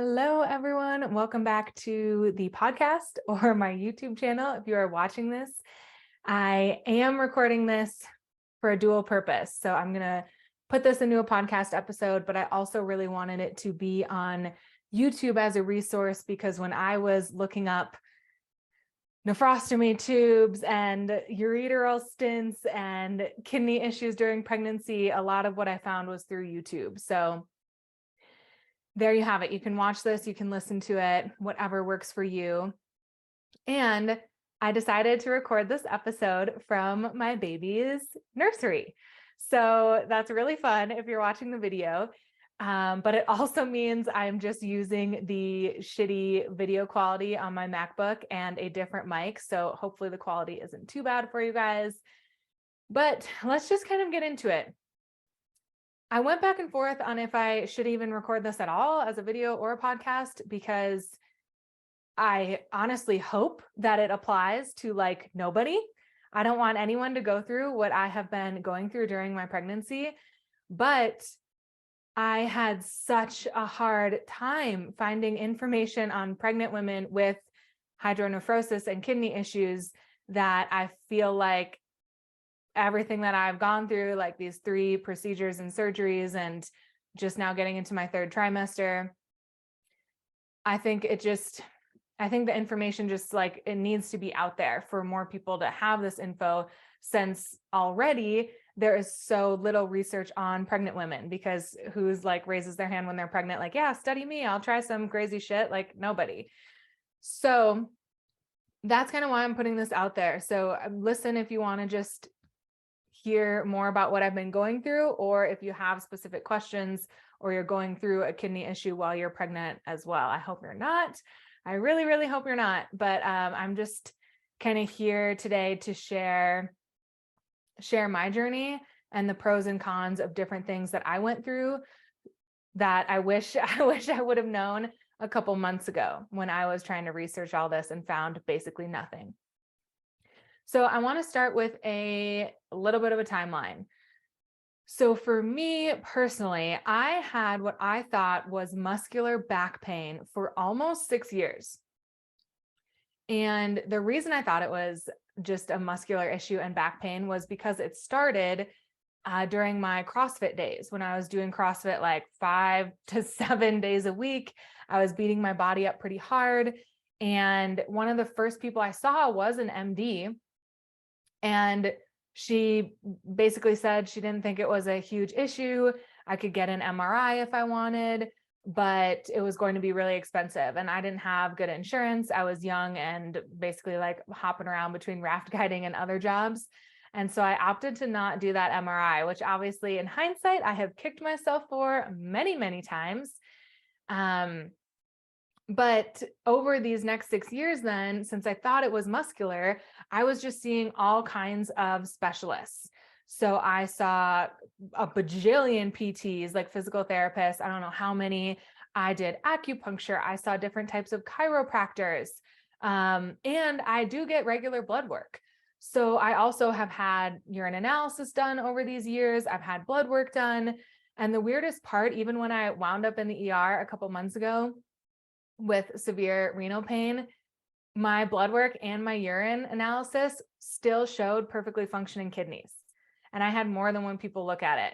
Hello, everyone. Welcome back to the podcast or my YouTube channel. If you are watching this, I am recording this for a dual purpose. So I'm going to put this into a podcast episode, but I also really wanted it to be on YouTube as a resource because when I was looking up nephrostomy tubes and ureteral stents and kidney issues during pregnancy, a lot of what I found was through YouTube. So there you have it. You can watch this, you can listen to it, whatever works for you. And I decided to record this episode from my baby's nursery. So that's really fun if you're watching the video. But it also means I'm just using the shitty video quality on my MacBook and a different mic. So hopefully the quality isn't too bad for you guys. But let's just kind of get into it. I went back and forth on if I should even record this at all as a video or a podcast, because I honestly hope that it applies to like nobody. I don't want anyone to go through what I have been going through during my pregnancy, but I had such a hard time finding information on pregnant women with hydronephrosis and kidney issues that I feel like everything that I've gone through, like these 3 procedures and surgeries, and just now getting into my 3rd trimester, I think the information just like it needs to be out there for more people to have this info, since already there is so little research on pregnant women, because who's like raises their hand when they're pregnant, like, yeah, study me, I'll try some crazy shit, like nobody. So that's kind of why I'm putting this out there. So listen if you want to just hear more about what I've been going through, or if you have specific questions or you're going through a kidney issue while you're pregnant as well. I hope you're not. I really, really hope you're not. But I'm just kind of here today to share my journey and the pros and cons of different things that I went through that I wish I would have known a couple months ago when I was trying to research all this and found basically nothing. So I want to start with a little bit of a timeline. So for me personally, I had what I thought was muscular back pain for almost 6 years. And the reason I thought it was just a muscular issue and back pain was because it started during my CrossFit days, when I was doing CrossFit like 5 to 7 days a week. I was beating my body up pretty hard. And one of the first people I saw was an MD. And she basically said she didn't think it was a huge issue. I could get an MRI if I wanted, but it was going to be really expensive. And I didn't have good insurance. I was young and basically like hopping around between raft guiding and other jobs. And so I opted to not do that MRI, which obviously in hindsight, I have kicked myself for many, many times. But over these next 6 years then, since I thought it was muscular, I was just seeing all kinds of specialists. So I saw a bajillion PTs, like physical therapists. I don't know how many. I did acupuncture. I saw different types of chiropractors. And I do get regular blood work. So I also have had urine analysis done over these years. I've had blood work done. And the weirdest part, even when I wound up in the ER a couple months ago with severe renal pain, my blood work and my urine analysis still showed perfectly functioning kidneys. And I had more than 1 people look at it.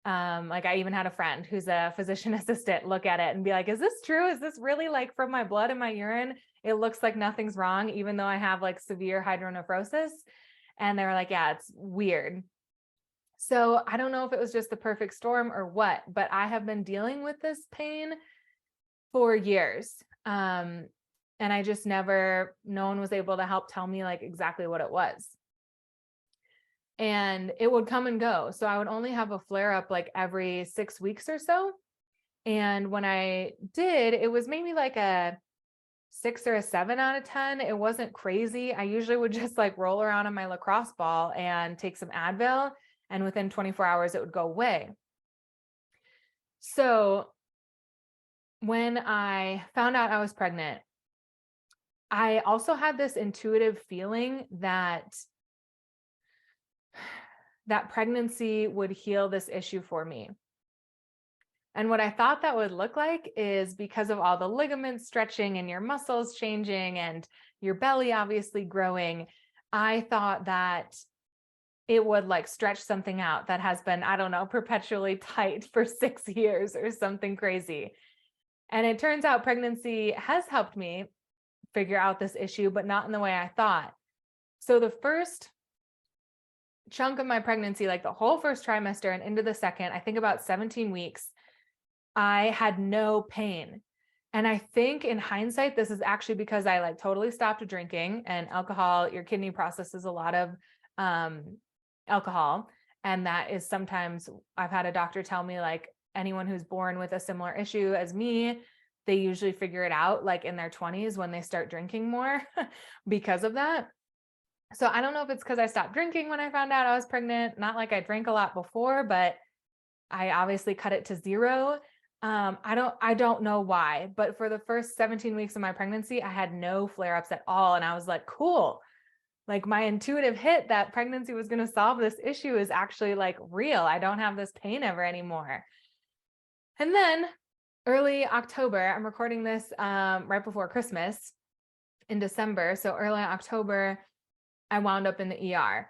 Like I even had a friend who's a physician assistant look at it and be like, is this true? Is this really like from my blood and my urine? It looks like nothing's wrong, even though I have like severe hydronephrosis. And they were like, yeah, it's weird. So I don't know if it was just the perfect storm or what, but I have been dealing with this pain for years. And I just no one was able to help tell me like exactly what it was. And it would come and go. So I would only have a flare up like every 6 weeks or so. And when I did, it was maybe like a 6 or a 7 out of 10. It wasn't crazy. I usually would just like roll around on my lacrosse ball and take some Advil, and within 24 hours, it would go away. So when I found out I was pregnant, I also had this intuitive feeling that pregnancy would heal this issue for me. And what I thought that would look like is, because of all the ligaments stretching and your muscles changing and your belly obviously growing, I thought that it would like stretch something out that has been, I don't know, perpetually tight for 6 years or something crazy. And it turns out pregnancy has helped me figure out this issue, but not in the way I thought. So the first chunk of my pregnancy, like the whole first trimester and into the second, I think about 17 weeks, I had no pain. And I think in hindsight, this is actually because I like totally stopped drinking, and alcohol, your kidney processes a lot of alcohol. And that is sometimes, I've had a doctor tell me, like, anyone who's born with a similar issue as me, they usually figure it out like in their 20s when they start drinking more because of that. So I don't know if it's because I stopped drinking when I found out I was pregnant. Not like I drank a lot before, but I obviously cut it to 0. I don't know why, but for the first 17 weeks of my pregnancy, I had no flare-ups at all. And I was like, cool. Like, my intuitive hit that pregnancy was going to solve this issue is actually like real. I don't have this pain ever anymore. And then early October, I'm recording this right before Christmas in December. So early October, I wound up in the ER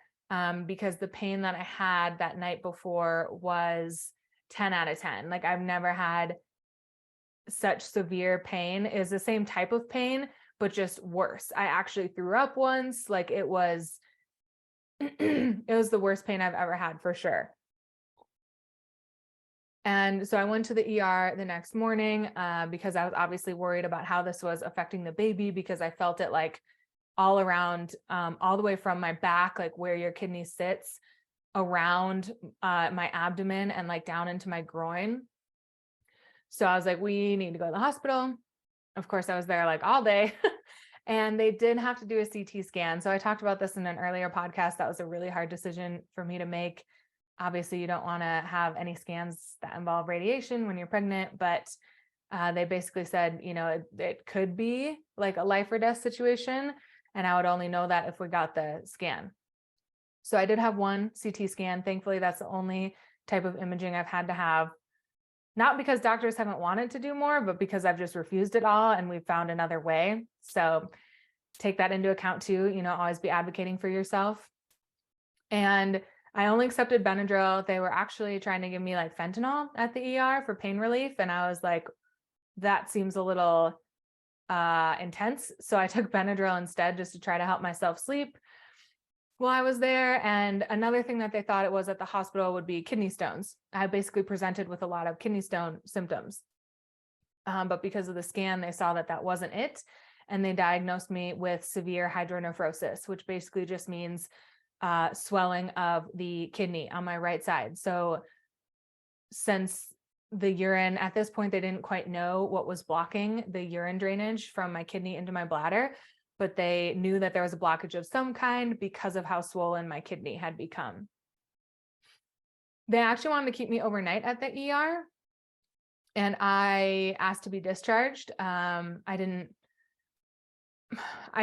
because the pain that I had that night before was 10 out of 10. Like, I've never had such severe pain. It was the same type of pain, but just worse. I actually threw up once. Like, it was, it was the worst pain I've ever had for sure. And so I went to the ER the next morning because I was obviously worried about how this was affecting the baby, because I felt it like all around, all the way from my back, like where your kidney sits, around my abdomen and like down into my groin. So I was like, we need to go to the hospital. Of course, I was there like all day. And they did have to do a CT scan. So I talked about this in an earlier podcast. That was a really hard decision for me to make. Obviously, you don't want to have any scans that involve radiation when you're pregnant, but they basically said, you know, it could be like a life or death situation. And I would only know that if we got the scan. So I did have one CT scan. Thankfully, that's the only type of imaging I've had to have. Not because doctors haven't wanted to do more, but because I've just refused it all and we've found another way. So take that into account too, you know, always be advocating for yourself. And I only accepted Benadryl. They were actually trying to give me like fentanyl at the ER for pain relief. And I was like, that seems a little intense. So I took Benadryl instead, just to try to help myself sleep while I was there. And another thing that they thought it was at the hospital would be kidney stones. I basically presented with a lot of kidney stone symptoms. But because of the scan, they saw that that wasn't it. And they diagnosed me with severe hydronephrosis, which basically just means swelling of the kidney on my right side. So since the urine, at this point, they didn't quite know what was blocking the urine drainage from my kidney into my bladder, but they knew that there was a blockage of some kind because of how swollen my kidney had become. They actually wanted to keep me overnight at the ER, and I asked to be discharged. I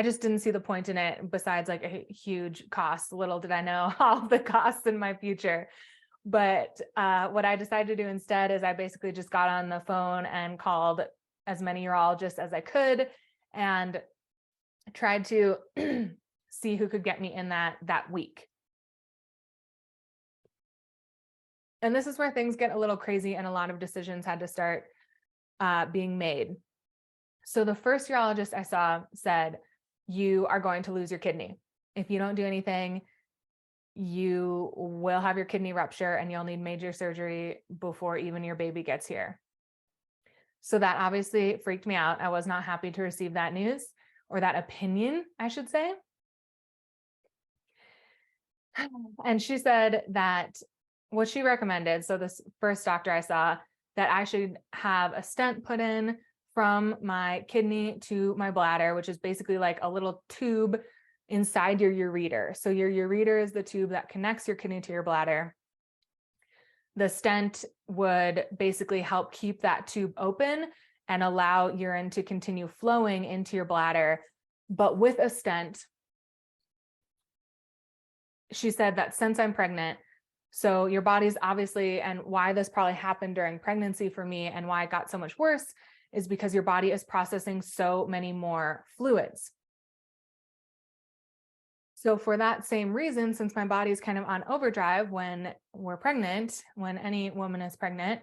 just didn't see the point in it, besides like a huge cost. Little did I know all the costs in my future. But what I decided to do instead is I basically just got on the phone and called as many urologists as I could and tried to see who could get me in that week. And this is where things get a little crazy and a lot of decisions had to start being made. So the first urologist I saw said, you are going to lose your kidney. If you don't do anything, you will have your kidney rupture and you'll need major surgery before even your baby gets here. So that obviously freaked me out. I was not happy to receive that news, or that opinion, I should say. And she said that what she recommended, so this first doctor I saw, that I should have a stent put in from my kidney to my bladder, which is basically like a little tube inside your ureter. So your ureter is the tube that connects your kidney to your bladder. The stent would basically help keep that tube open and allow urine to continue flowing into your bladder. But with a stent, she said that since I'm pregnant, So your body's obviously, and why this probably happened during pregnancy for me and why it got so much worse is because your body is processing so many more fluids. So for that same reason, since my body's kind of on overdrive when we're pregnant, when any woman is pregnant,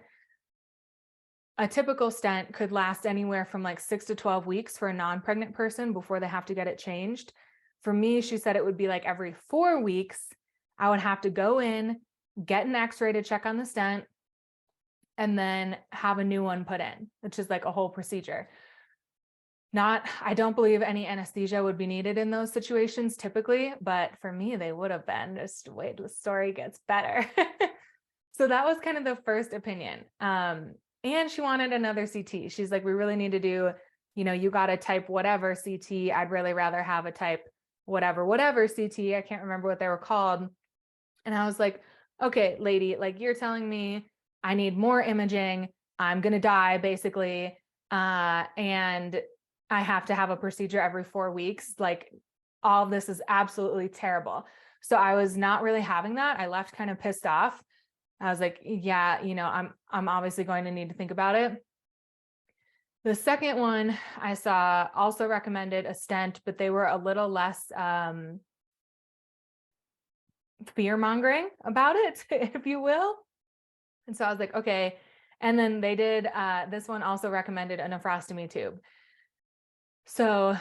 a typical stent could last anywhere from like 6 to 12 weeks for a non-pregnant person before they have to get it changed. For me, she said it would be like every 4 weeks, I would have to go in, get an x-ray to check on the stent, and then have a new one put in, which is like a whole procedure. I don't believe any anesthesia would be needed in those situations typically, but for me, they would have been. Just wait, the story gets better. So that was kind of the first opinion. And she wanted another CT. She's like, we really need to do, you got a type whatever CT. I'd really rather have a type whatever CT. I can't remember what they were called. And I was like, okay, lady, like you're telling me I need more imaging. I'm going to die basically. And I have to have a procedure every 4 weeks. Like all of this is absolutely terrible. So I was not really having that. I left kind of pissed off. I was like, yeah, I'm obviously going to need to think about it. The second one I saw also recommended a stent, but they were a little less fear-mongering about it, if you will. And so I was like, okay. And then they did, this one also recommended a nephrostomy tube. So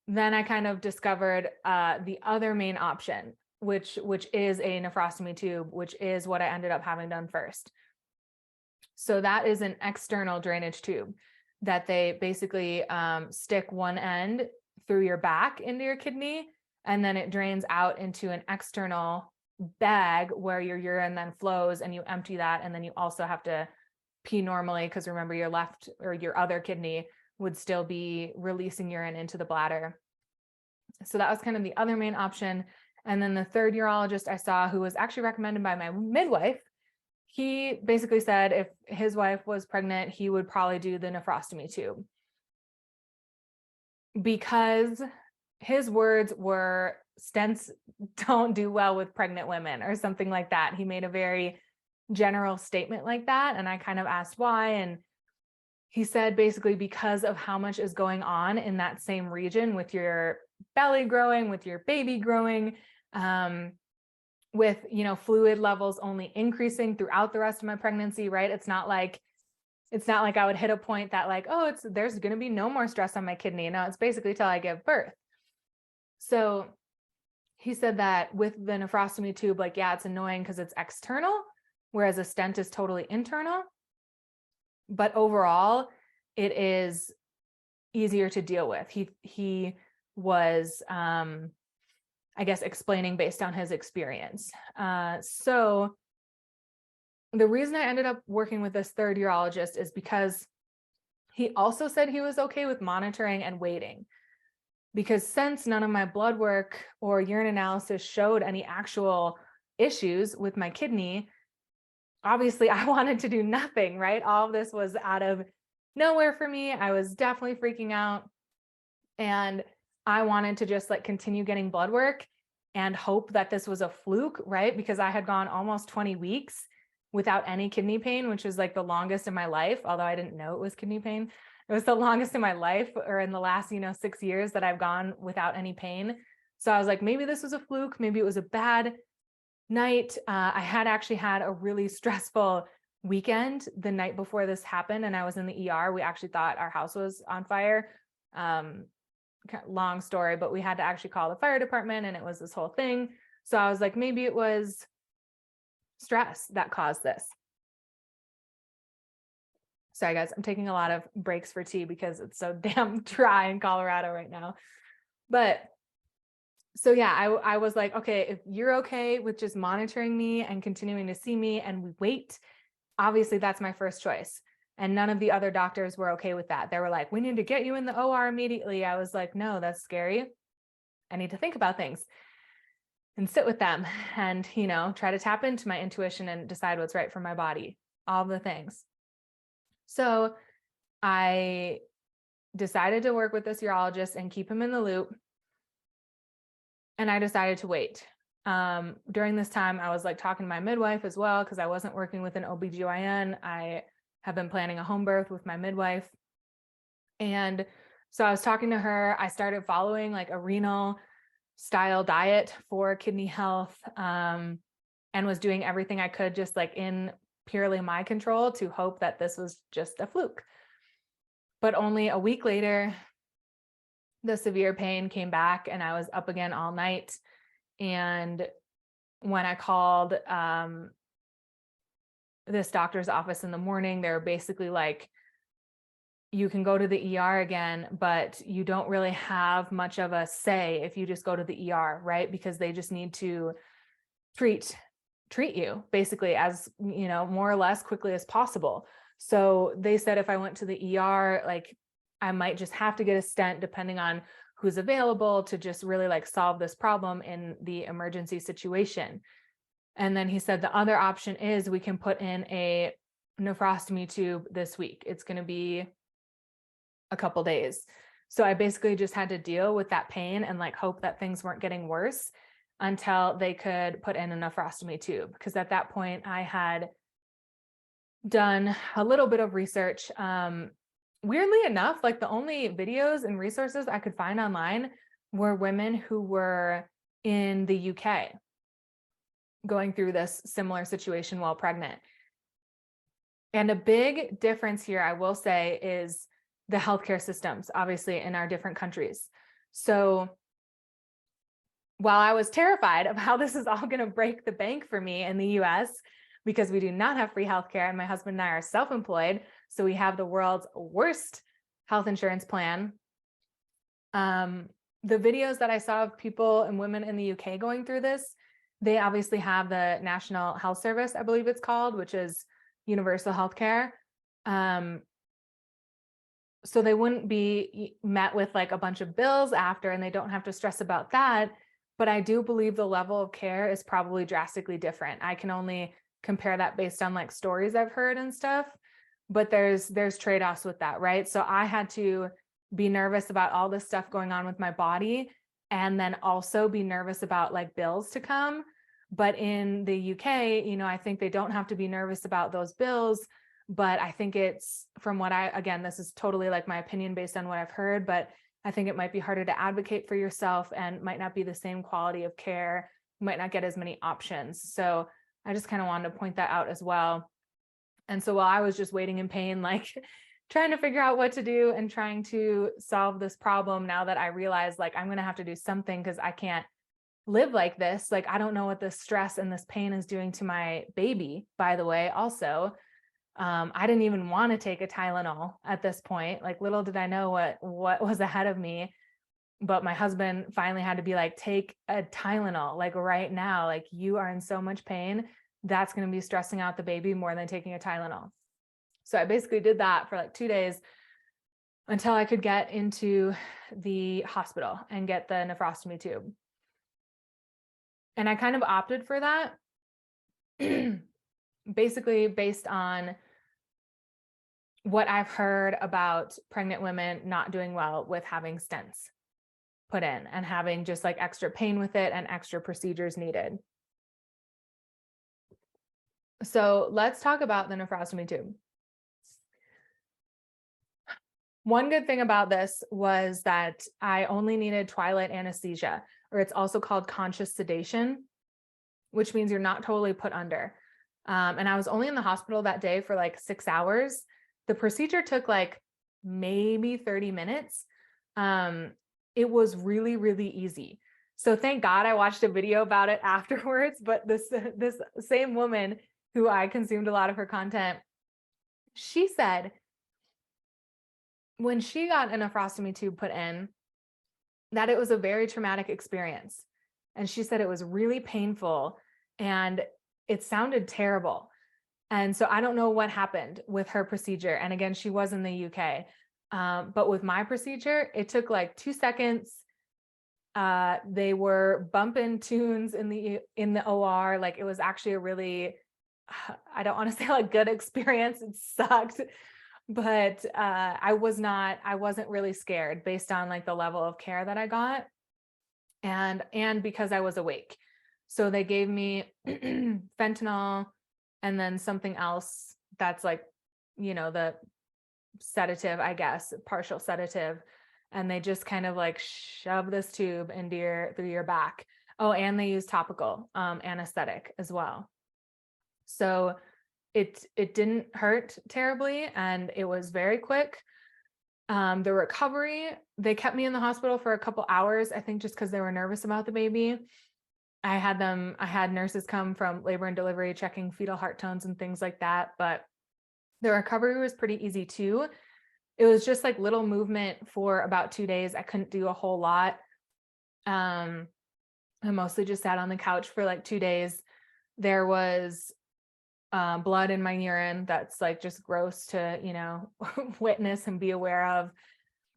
then I kind of discovered the other main option, which is a nephrostomy tube, which is what I ended up having done first. So that is an external drainage tube that they basically stick one end through your back into your kidney, and then it drains out into an external bag where your urine then flows, and you empty that, and then you also have to pee normally, because remember, your left or your other kidney would still be releasing urine into the bladder. So that was kind of the other main option. And then the third urologist I saw, who was actually recommended by my midwife, he basically said if his wife was pregnant, he would probably do the nephrostomy tube, because his words were stents don't do well with pregnant women or something like that. He made a very general statement like that. And I kind of asked why. And he said basically because of how much is going on in that same region with your belly growing, with your baby growing, with, fluid levels only increasing throughout the rest of my pregnancy, right? It's not like I would hit a point that like, oh, there's going to be no more stress on my kidney. No, it's basically till I give birth. So he said that with the nephrostomy tube, like, yeah, it's annoying because it's external, whereas a stent is totally internal. But overall, it is easier to deal with. He was, I guess, explaining based on his experience. So the reason I ended up working with this third urologist is because he also said he was okay with monitoring and waiting. Because since none of my blood work or urine analysis showed any actual issues with my kidney, obviously I wanted to do nothing, right? All of this was out of nowhere for me. I was definitely freaking out. And I wanted to just like continue getting blood work and hope that this was a fluke, right? Because I had gone almost 20 weeks without any kidney pain, which was like the longest in my life, although I didn't know it was kidney pain. It was the longest in my life, or in the last, 6 years that I've gone without any pain. So I was like, maybe this was a fluke. Maybe it was a bad night. I had actually had a really stressful weekend the night before this happened, and I was in the ER. We actually thought our house was on fire. Long story, but we had to actually call the fire department, and it was this whole thing. So I was like, maybe it was stress that caused this. Sorry guys, I'm taking a lot of breaks for tea because it's so damn dry in Colorado right now. But so yeah, I was like, okay, if you're okay with just monitoring me and continuing to see me and we wait, obviously that's my first choice. And none of the other doctors were okay with that. They were like, we need to get you in the OR immediately. I was like, no, that's scary. I need to think about things and sit with them and, try to tap into my intuition and decide what's right for my body, all the things. So I decided to work with this urologist and keep him in the loop. And I decided to wait. During this time, I was like talking to my midwife as well, because I wasn't working with an OBGYN. I have been planning a home birth with my midwife. And so I was talking to her. I started following like a renal style diet for kidney health, and was doing everything I could just like in purely my control to hope that this was just a fluke. But only a week later, the severe pain came back and I was up again all night. And when I called this doctor's office in the morning, they were basically like, you can go to the ER again, but you don't really have much of a say if you just go to the ER, right? Because they just need to treat you basically as, you know, more or less quickly as possible. So they said if I went to the ER, like I might just have to get a stent depending on who's available to just really like solve this problem in the emergency situation. And then he said the other option is we can put in a nephrostomy tube this week. It's going to be a couple days. So I basically just had to deal with that pain and like hope that things weren't getting worse until they could put in a nephrostomy tube. Because at that point I had done a little bit of research. Weirdly enough, like the only videos and resources I could find online were women who were in the UK going through this similar situation while pregnant. And a big difference here, I will say, is the healthcare systems, obviously, in our different countries. So while I was terrified of how this is all going to break the bank for me in the US, because we do not have free healthcare and my husband and I are self-employed, so we have the world's worst health insurance plan. The videos that I saw of people and women in the UK going through this, they obviously have the National Health Service, I believe it's called, which is universal healthcare. So they wouldn't be met with like a bunch of bills after, and they don't have to stress about that. But I do believe the level of care is probably drastically different. I can only compare that based on like stories I've heard and stuff, but there's trade-offs with that, right? So I had to be nervous about all this stuff going on with my body, and then also be nervous about like bills to come. But in the UK, you know, I think they don't have to be nervous about those bills. But I think it's, from what again, this is totally like my opinion based on what I've heard, but I think it might be harder to advocate for yourself and might not be the same quality of care. You might not get as many options. So I just kind of wanted to point that out as well. And so while I was just waiting in pain, like trying to figure out what to do and trying to solve this problem, now that I realized like I'm going to have to do something because I can't live like this. Like, I don't know what this stress and this pain is doing to my baby, by the way, also. I didn't even want to take a Tylenol at this point. Like, little did I know what was ahead of me. But my husband finally had to be like, take a Tylenol, like right now, like you are in so much pain. That's going to be stressing out the baby more than taking a Tylenol. So I basically did that for like 2 days until I could get into the hospital and get the nephrostomy tube. And I kind of opted for that basically based on what I've heard about pregnant women not doing well with having stents put in and having just like extra pain with it and extra procedures needed. So let's talk about the nephrostomy tube. One good thing about this was that I only needed twilight anesthesia, or it's also called conscious sedation, which means you're not totally put under. And I was only in the hospital that day for like 6 hours. The procedure took like maybe 30 minutes. It was really, really easy. So thank God I watched a video about it afterwards, but this same woman who I consumed a lot of her content, she said when she got a nephrostomy tube put in, that it was a very traumatic experience. And she said it was really painful and it sounded terrible. And so I don't know what happened with her procedure. And again, she was in the UK. But with my procedure, it took like 2 seconds. They were bumping tunes in the OR. Like, it was actually a really, I don't want to say like good experience. It sucked, but I wasn't really scared based on like the level of care that I got, and because I was awake. So they gave me fentanyl and then something else that's like, the sedative, I guess, partial sedative. And they just kind of like shove this tube through your back. Oh, and they use topical anesthetic as well. So it didn't hurt terribly, and it was very quick. The recovery, they kept me in the hospital for a couple hours, I think just because they were nervous about the baby. I had nurses come from labor and delivery checking fetal heart tones and things like that, but the recovery was pretty easy too. It was just like little movement for about 2 days. I couldn't do a whole lot. I mostly just sat on the couch for like 2 days. There was blood in my urine that's like just gross to, witness and be aware of.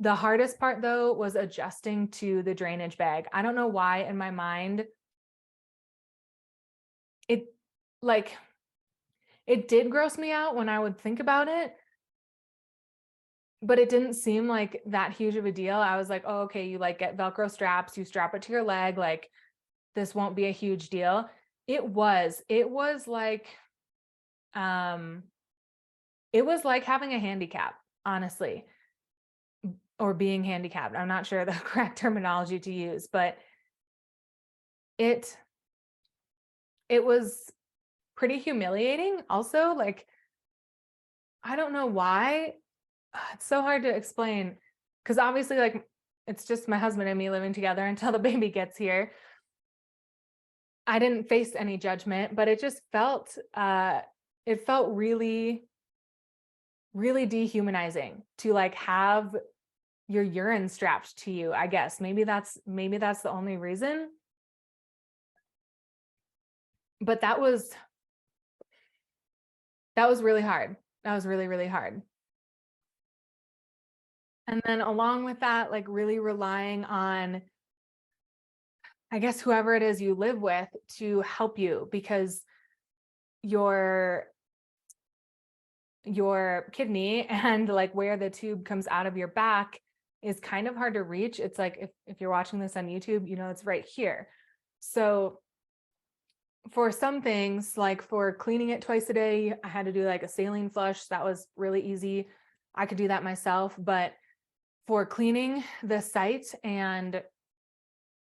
The hardest part though was adjusting to the drainage bag. I don't know why in my mind, it did gross me out when I would think about it, but it didn't seem like that huge of a deal. I was like, oh, okay, you like get Velcro straps, you strap it to your leg, like this won't be a huge deal. It was like, it was like having a handicap, honestly, or being handicapped. I'm not sure the correct terminology to use, but it was pretty humiliating also. Like, I don't know why. It's so hard to explain because obviously like it's just my husband and me living together until the baby gets here. I didn't face any judgment, but it just felt really, really dehumanizing to like have your urine strapped to you. I guess maybe that's the only reason. But that was really hard. That was really, really hard. And then along with that, like really relying on, I guess, whoever it is you live with to help you, because your kidney and like where the tube comes out of your back is kind of hard to reach. It's like, if you're watching this on YouTube, it's right here. So for some things, like for cleaning it twice a day, I had to do like a saline flush. That was really easy. I could do that myself, but for cleaning the site and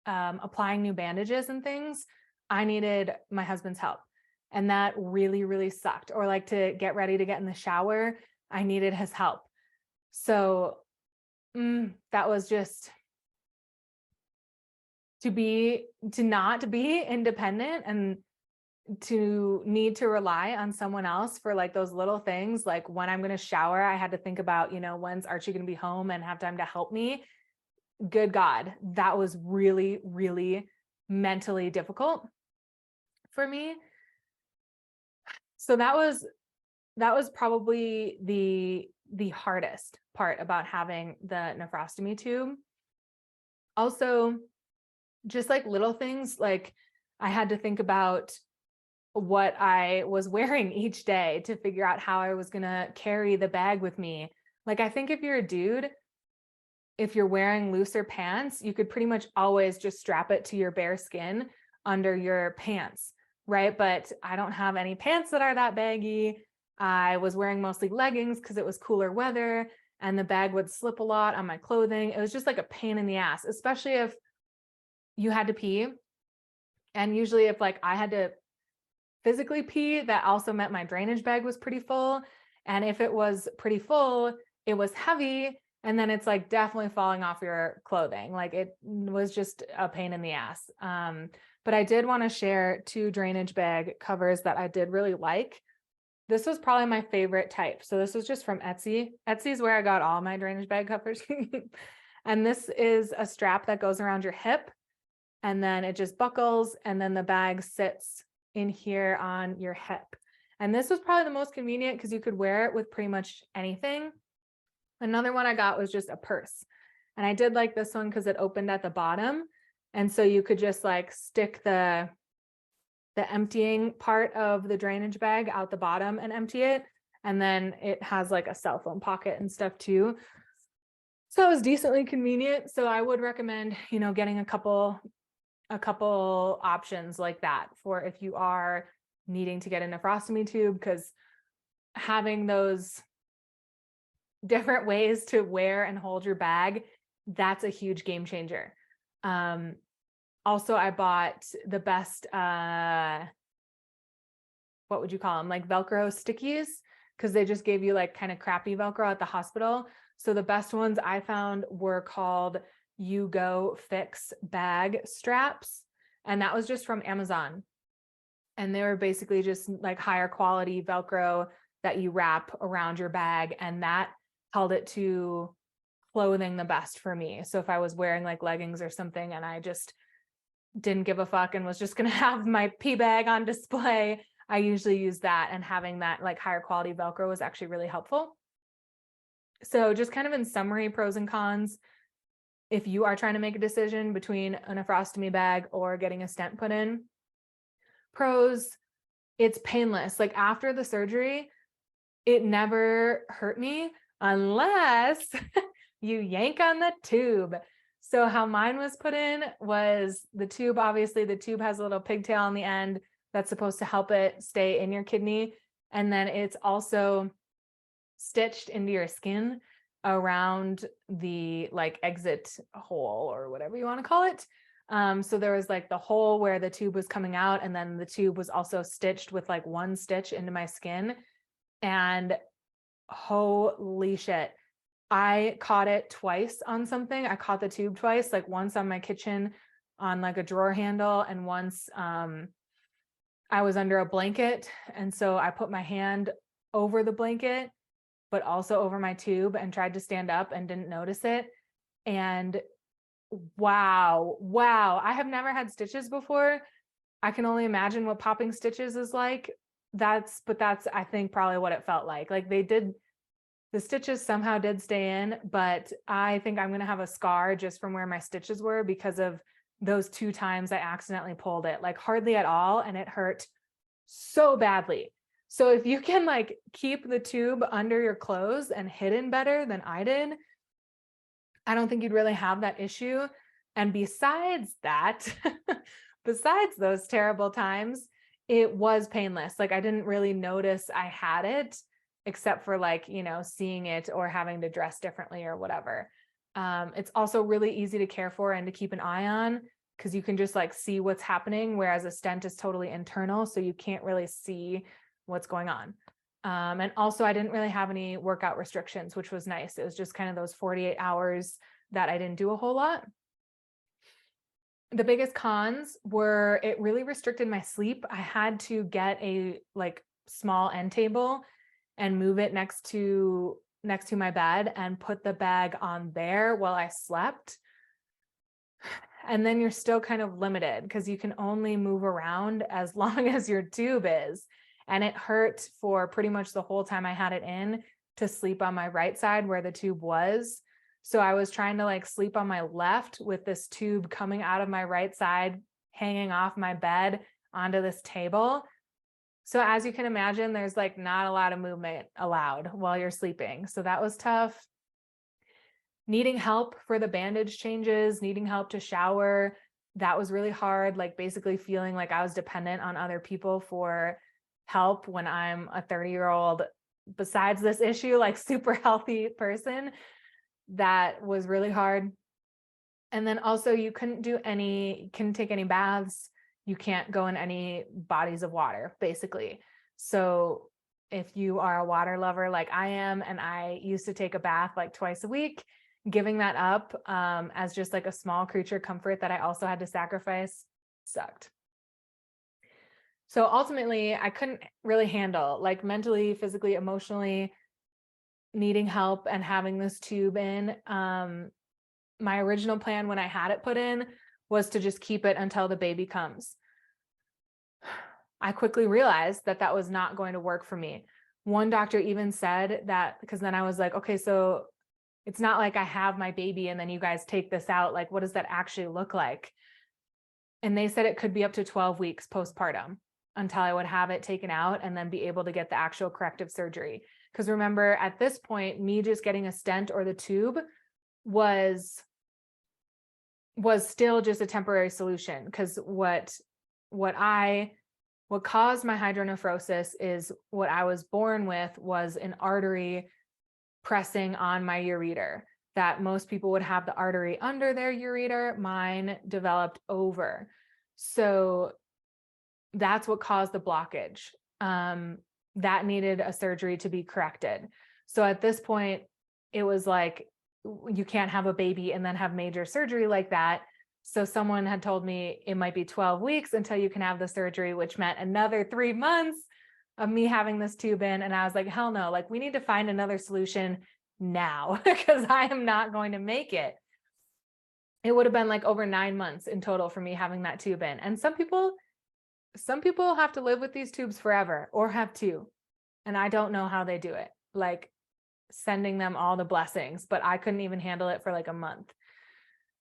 applying new bandages and things, I needed my husband's help. And that really, really sucked. Or like to get ready to get in the shower, I needed his help. So that was just to not be independent and to need to rely on someone else for like those little things. Like when I'm going to shower, I had to think about, when's Archie going to be home and have time to help me. Good God, that was really, really mentally difficult for me. So that was probably the hardest part about having the nephrostomy tube. Also, just like little things, like I had to think about what I was wearing each day to figure out how I was going to carry the bag with me. Like, I think if you're a dude, if you're wearing looser pants, you could pretty much always just strap it to your bare skin under your pants, right? But I don't have any pants that are that baggy. I was wearing mostly leggings because it was cooler weather and the bag would slip a lot on my clothing. It was just like a pain in the ass, especially if you had to pee. And usually if like I had to physically pee, that also meant my drainage bag was pretty full. And if it was pretty full, it was heavy. And then it's like definitely falling off your clothing. Like it was just a pain in the ass. But I did want to share 2 drainage bag covers that I did really like. This was probably my favorite type. So this was just from Etsy. Etsy is where I got all my drainage bag covers. And this is a strap that goes around your hip and then it just buckles and then the bag sits in here on your hip. And this was probably the most convenient because you could wear it with pretty much anything. Another one I got was just a purse. And I did like this one because it opened at the bottom. And so you could just like stick the emptying part of the drainage bag out the bottom and empty it. And then it has like a cell phone pocket and stuff too. So it was decently convenient. So I would recommend, getting a couple a couple options like that for if you are needing to get a nephrostomy tube, because having those different ways to wear and hold your bag, that's a huge game changer. Also, I bought the best, what would you call them? Like Velcro stickies, because they just gave you like kind of crappy Velcro at the hospital. So the best ones I found were called You Go Fix bag straps. And that was just from Amazon. And they were basically just like higher quality Velcro that you wrap around your bag. And that held it to clothing the best for me. So if I was wearing like leggings or something and I just didn't give a fuck and was just going to have my pee bag on display, I usually use that, and having that like higher quality Velcro was actually really helpful. So just kind of in summary, pros and cons, if you are trying to make a decision between a nephrostomy bag or getting a stent put in. Pros, it's painless. Like after the surgery, it never hurt me unless you yank on the tube. So how mine was put in was the tube, obviously the tube has a little pigtail on the end that's supposed to help it stay in your kidney. And then it's also stitched into your skin around the like exit hole or whatever you want to call it. So there was like the hole where the tube was coming out, and then the tube was also stitched with like one stitch into my skin. And holy shit, I caught it twice on something. I caught the tube twice, like once on my kitchen on like a drawer handle, and once I was under a blanket. And so I put my hand over the blanket, but also over my tube, and tried to stand up and didn't notice it. And wow, I have never had stitches before. I can only imagine what popping stitches is like. That's I think probably what it felt like. Like the stitches somehow did stay in, but I think I'm going to have a scar just from where my stitches were because of those 2 times I accidentally pulled it, like hardly at all. And it hurt so badly. So if you can like keep the tube under your clothes and hidden better than I did, I don't think you'd really have that issue. And besides that, besides those terrible times, it was painless. Like I didn't really notice I had it, except for like, you know, seeing it or having to dress differently or whatever. It's also really easy to care for and to keep an eye on, because you can just like see what's happening, whereas a stent is totally internal, so you can't really see what's going on. And also I didn't really have any workout restrictions, which was nice. It was just kind of those 48 hours that I didn't do a whole lot. The biggest cons were it really restricted my sleep. I had to get a like small end table and move it next to my bed and put the bag on there while I slept. And then you're still kind of limited because you can only move around as long as your tube is. And it hurt for pretty much the whole time I had it in to sleep on my right side where the tube was. So I was trying to like sleep on my left with this tube coming out of my right side, hanging off my bed onto this table. So as you can imagine, there's like not a lot of movement allowed while you're sleeping. So that was tough. Needing help for the bandage changes, needing help to shower. That was really hard. Like basically feeling like I was dependent on other people for help when I'm a 30-year-old, besides this issue, like super healthy person. That was really hard. And then also you couldn't take any baths. You can't go in any bodies of water, basically. So if you are a water lover like I am, and I used to take a bath like twice a week, giving that up as just like a small creature comfort that I also had to sacrifice sucked. So ultimately, I couldn't really handle, like mentally, physically, emotionally, needing help and having this tube in. My original plan when I had it put in was to just keep it until the baby comes. I quickly realized that that was not going to work for me. One doctor even said that, because then I was like, okay, so it's not like I have my baby and then you guys take this out. Like, what does that actually look like? And they said it could be up to 12 weeks postpartum until I would have it taken out and then be able to get the actual corrective surgery. Because remember, at this point, me just getting a stent or the tube was was still just a temporary solution. Because what caused my hydronephrosis is what I was born with was an artery pressing on my ureter, that most people would have the artery under their ureter. Mine developed over. So that's what caused the blockage. That needed a surgery to be corrected. So at this point, it was like, you can't have a baby and then have major surgery like that. So someone had told me it might be 12 weeks until you can have the surgery, which meant another 3 months of me having this tube in. And I was like, hell no, like we need to find another solution now because I am not going to make it. It would have been like over 9 months in total for me having that tube in. And some people have to live with these tubes forever or have two. And I don't know how they do it. Like, sending them all the blessings, but I couldn't even handle it for like a month.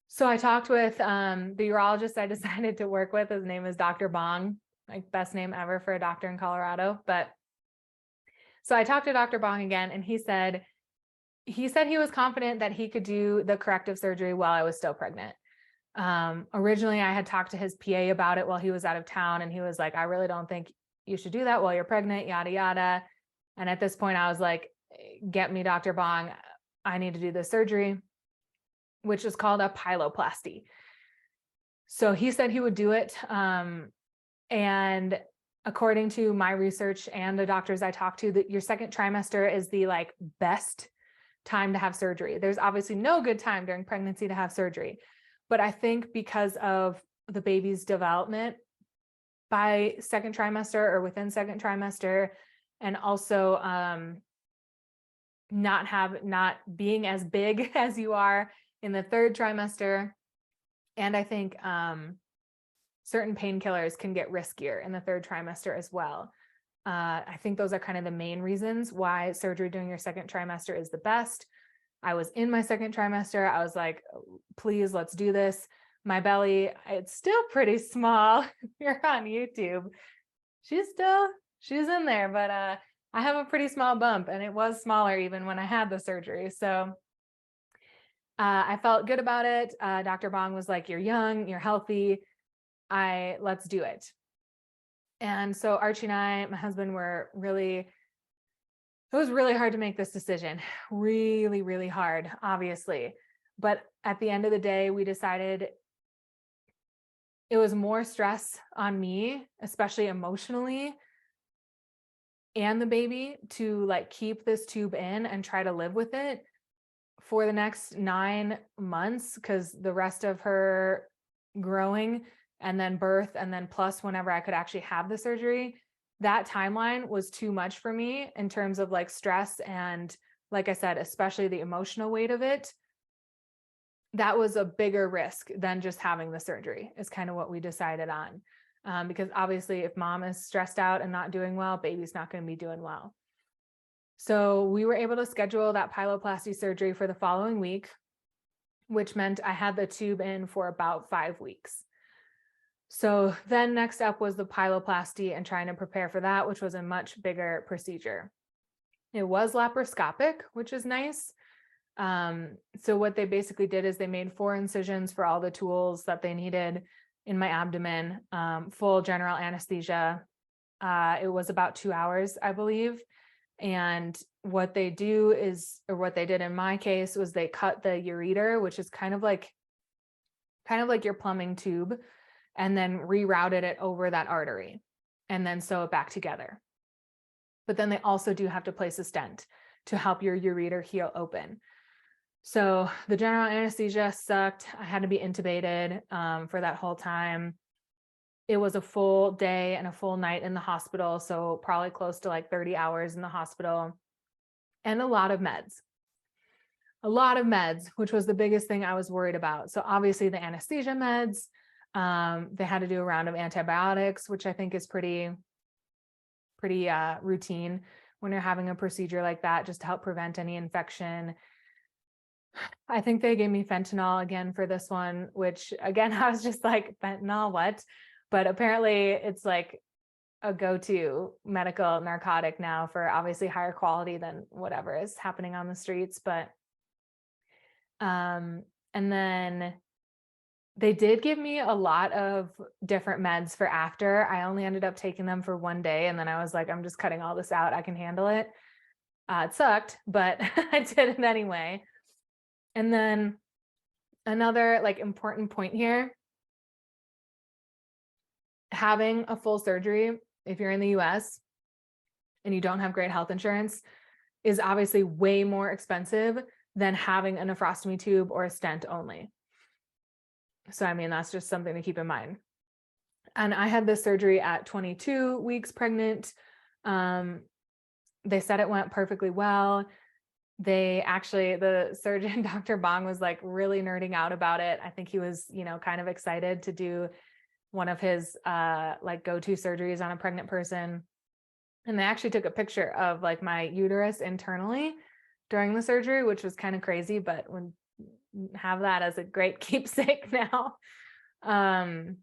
So I talked with the urologist I decided to work with. His name is Dr. Bong, like best name ever for a doctor in Colorado. But so I talked to Dr. Bong again, and he said he was confident that he could do the corrective surgery while I was still pregnant. Originally I had talked to his PA about it while he was out of town, and he was like, I really don't think you should do that while you're pregnant, yada, yada. And at this point I was like, get me Dr. Bong. I need to do this surgery, which is called a pyloplasty. So he said he would do it. And according to my research and the doctors I talked to, that your second trimester is the like best time to have surgery. There's obviously no good time during pregnancy to have surgery, but I think because of the baby's development by second trimester or within second trimester, and also not being as big as you are in the third trimester. And I think certain painkillers can get riskier in the third trimester as well. I think those are kind of the main reasons why surgery during your second trimester is the best. I was in my second trimester. I was like, please, let's do this. My belly, it's still pretty small. If you're on YouTube, she's in there, but I have a pretty small bump, and it was smaller even when I had the surgery. So I felt good about it. Dr. Bong was like, you're young, you're healthy. Let's do it. And so Archie and I, my husband, it was really hard to make this decision. Really, really hard, obviously. But at the end of the day, we decided it was more stress on me, especially emotionally, and the baby, to like keep this tube in and try to live with it for the next 9 months, because the rest of her growing and then birth and then plus whenever I could actually have the surgery, that timeline was too much for me in terms of like stress. And like I said, especially the emotional weight of it, that was a bigger risk than just having the surgery, is kind of what we decided on. Because obviously if mom is stressed out and not doing well, baby's not going to be doing well. So we were able to schedule that pyloplasty surgery for the following week, which meant I had the tube in for about 5 weeks. So then next up was the pyloplasty and trying to prepare for that, which was a much bigger procedure. It was laparoscopic, which is nice. So what they basically did is they made 4 incisions for all the tools that they needed in my abdomen, full general anesthesia. It was about 2 hours, I believe. And what they do is, or what they did in my case, was they cut the ureter, which is kind of like your plumbing tube, and then rerouted it over that artery and then sew it back together. But then they also do have to place a stent to help your ureter heal open. So the general anesthesia sucked. I had to be intubated for that whole time. It was a full day and a full night in the hospital. So probably close to like 30 hours in the hospital, and a lot of meds, which was the biggest thing I was worried about. So obviously the anesthesia meds, they had to do a round of antibiotics, which I think is pretty routine when you're having a procedure like that, just to help prevent any infection. I think they gave me fentanyl again for this one, which again, I was just like, fentanyl, what? But apparently it's like a go-to medical narcotic now, for obviously higher quality than whatever is happening on the streets. But, and then They did give me a lot of different meds for after. I only ended up taking them for one day, and then I was like, I'm just cutting all this out. I can handle it. It sucked, but I did it anyway. And then another like important point here, having a full surgery, if you're in the US and you don't have great health insurance, is obviously way more expensive than having a nephrostomy tube or a stent only. So, I mean, that's just something to keep in mind. And I had this surgery at 22 weeks pregnant. They said it went perfectly well. The surgeon, Dr. Bong, was like really nerding out about it. I think he was, kind of excited to do one of his like go-to surgeries on a pregnant person. And they actually took a picture of like my uterus internally during the surgery, which was kind of crazy, but when have that as a great keepsake now. For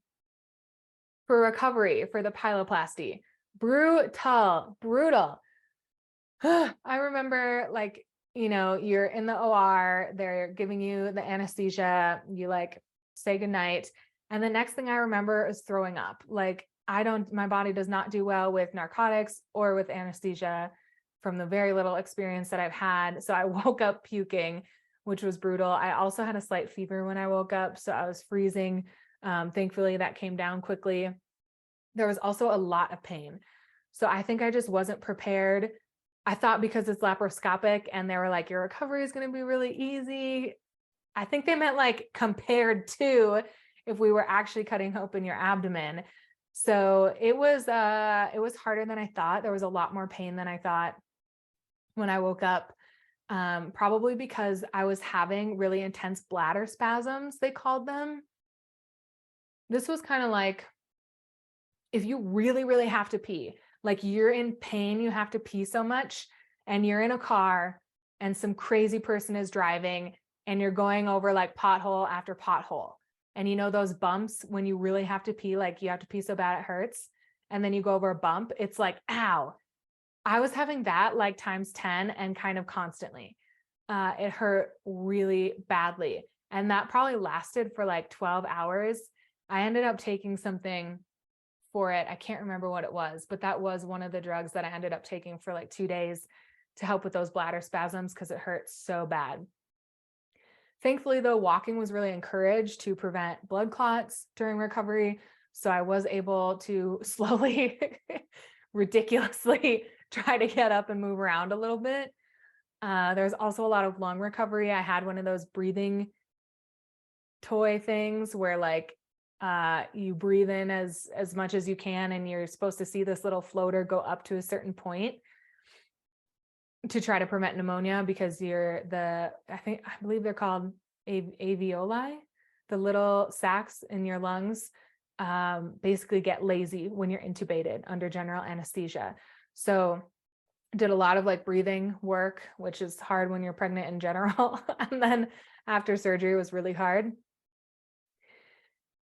recovery, for the pyloplasty, brutal. I remember like, you're in the OR, they're giving you the anesthesia, you like say goodnight. And the next thing I remember is throwing up. Like my body does not do well with narcotics or with anesthesia from the very little experience that I've had. So I woke up puking, which was brutal. I also had a slight fever when I woke up, so I was freezing. Thankfully that came down quickly. There was also a lot of pain. So I think I just wasn't prepared. I thought because it's laparoscopic and they were like, your recovery is going to be really easy. I think they meant like compared to if we were actually cutting open your abdomen. So it was harder than I thought. There was a lot more pain than I thought when I woke up, probably because I was having really intense bladder spasms, they called them. This was kind of like, if you really, really have to pee, like you're in pain, you have to pee so much, and you're in a car and some crazy person is driving and you're going over like pothole after pothole. And those bumps when you really have to pee, like you have to pee so bad it hurts. And then you go over a bump, it's like, ow. I was having that like times 10 and kind of constantly. It hurt really badly. And that probably lasted for like 12 hours. I ended up taking something for it. I can't remember what it was, but that was one of the drugs that I ended up taking for like 2 days to help with those bladder spasms because it hurt so bad. Thankfully, though, walking was really encouraged to prevent blood clots during recovery. So I was able to slowly, ridiculously try to get up and move around a little bit. There's also a lot of lung recovery. I had one of those breathing toy things where like you breathe in as much as you can, and you're supposed to see this little floater go up to a certain point to try to prevent pneumonia, because I believe they're called alveoli, the little sacs in your lungs, basically get lazy when you're intubated under general anesthesia. So did a lot of like breathing work, which is hard when you're pregnant in general. And then after surgery was really hard.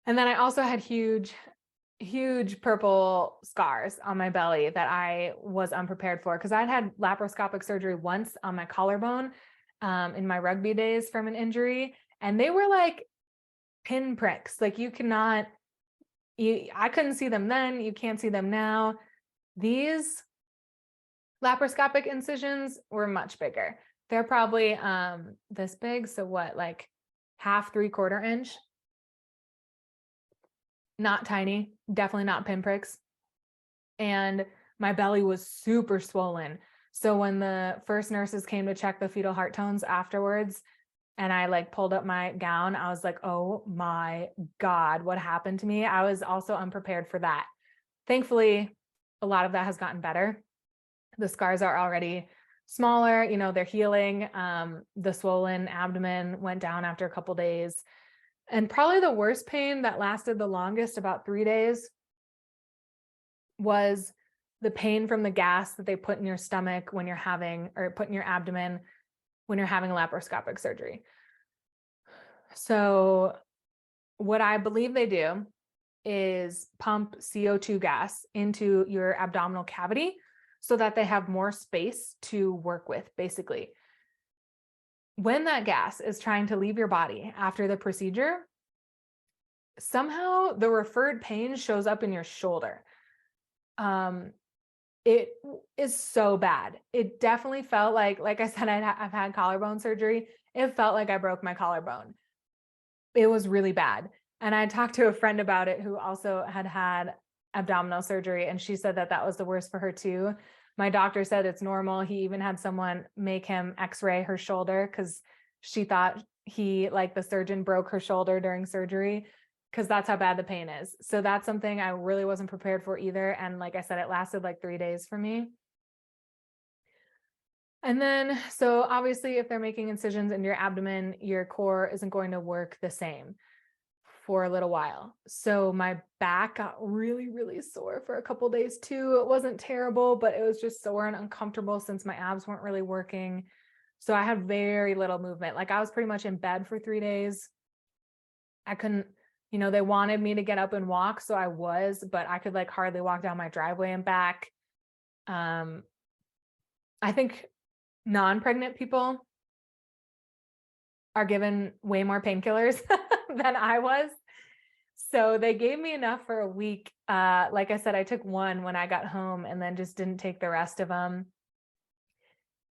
And then I also had huge purple scars on my belly that I was unprepared for, because I'd had laparoscopic surgery once on my collarbone in my rugby days from an injury. And they were like pin pricks. Like I couldn't see them then. You can't see them now. These laparoscopic incisions were much bigger. They're probably this big. So what, like half, 3/4 inch? Not tiny, definitely not pinpricks. And my belly was super swollen. So when the first nurses came to check the fetal heart tones afterwards, and I like pulled up my gown, I was like, oh my God, what happened to me? I was also unprepared for that. Thankfully, a lot of that has gotten better. The scars are already smaller, they're healing. The swollen abdomen went down after a couple days. And probably the worst pain that lasted the longest, about 3 days, was the pain from the gas that they put in your stomach when you're having, or put in your abdomen when you're having a laparoscopic surgery. So what I believe they do is pump CO2 gas into your abdominal cavity so that they have more space to work with, basically. When that gas is trying to leave your body after the procedure, somehow the referred pain shows up in your shoulder. It is so bad. It definitely felt like I said, I've had collarbone surgery. It felt like I broke my collarbone. It was really bad. And I talked to a friend about it who also had abdominal surgery, and she said that that was the worst for her too. My doctor said it's normal. He even had someone make him x-ray her shoulder because she thought the surgeon broke her shoulder during surgery, because that's how bad the pain is. So that's something I really wasn't prepared for either. And like I said, it lasted like 3 days for me. And then, so obviously if they're making incisions in your abdomen, your core isn't going to work the same for a little while. So my back got really, really sore for a couple days too. It wasn't terrible, but it was just sore and uncomfortable since my abs weren't really working. So I had very little movement. Like I was pretty much in bed for 3 days. I couldn't, they wanted me to get up and walk. So I was, but I could like hardly walk down my driveway and back. I think non-pregnant people are given way more painkillers than I was. So they gave me enough for a week. Like I said, I took one when I got home and then just didn't take the rest of them.